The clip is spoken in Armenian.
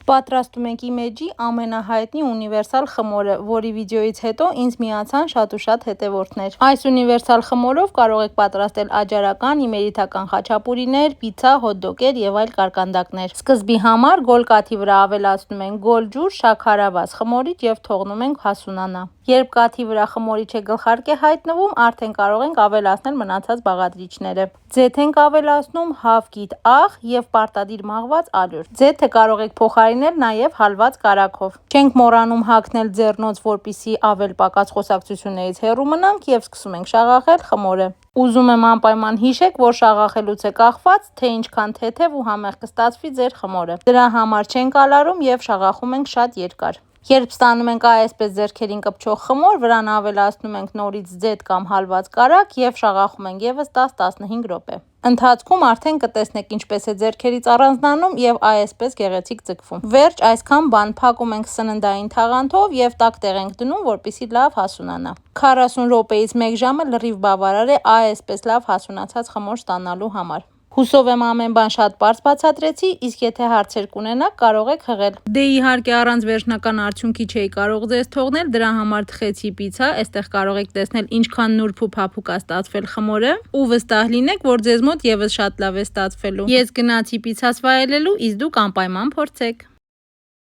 Պատրաստում ենք իմեջի ամենահայտնի ունիվերսալ խմորը, որի վիդեոից հետո ինձ միացան շատ ու շատ հետևորդներ։ Այս ունիվերսալ խմորով կարող եք պատրաստել աճարական, իմերիթական խաչապուրիներ, պիցցա, հոթ-դոգեր եւ այլ կարկանդակներ։ Սկզբի համար գոլ կաթի վրա ավելացնում ենք գոլ ջուր, շաքարավազ խմորիչ եւ թողնում ենք հասունանա։ Երբ կաթի վրա խմորիչը գլխարկ է հայտնվում, արդեն կարող ենք ավելացնել մնացած բաղադրիչները։ Ձեթ ենք ավելացնում հավկիթ աղ եւ պարտադիր մաղված ալյուր։ Ձեթը կարող եք փոխարինել նաեւ հալված կարագով։ Չենք մոռանում հագնել ձեռնոց, որպեսզի ավել պակաս խոսակցություններից հեռու մնանք եւ սկսում ենք շաղախել խմորը։ Ուզում եմ անպայման հիշեք, որ շաղախելուց է կախված, թե ինչքան թեթև ու համեղ կստացվի ձեր խմորը։ Դրա համար չենք ալարում եւ շաղախում ենք շատ երկար։ Երբ ստանում ենք այսպես ձեռքերին կպչող խմոր, վրան ավելացնում ենք նորից ձեթ կամ հալված կարագ եւ շաղախում ենք եւս 10-15 րոպե։ Ընթացքում արդեն կտեսնեք ինչպես է ձեռքերից առանձնանում եւ այսպես գեղեցիկ ձգվում։ Վերջ այսքան բան փակում ենք սննդային թաղանթով եւ տաք տեղ ենք դնում, որպեսզի լավ հասունանա։ 40 րոպեից 1 ժամը լրիվ բավարար է այսպես լավ հասունացած խմոր ստանալու համար։ Հուսով եմ ամեն բան շատ պարզ բացատրեցի, իսկ եթե հարցեր կունենաք, կարող եք հղել։ Դե իհարկե առանց վերջնական արդյունքի չէի կարող ձեզ թողնել, դրա համար թխեցի պիցցա, այստեղ կարող եք տեսնել ինչքան նուրբ ու փափուկ է ստացվել խմորը, ու վստահ լինեք, որ ձեզ մոտ եւս շատ լավ է ստացվելու։ Ես գնացի պիցցաս վայելելու, իսկ դուք անպայման փորձեք։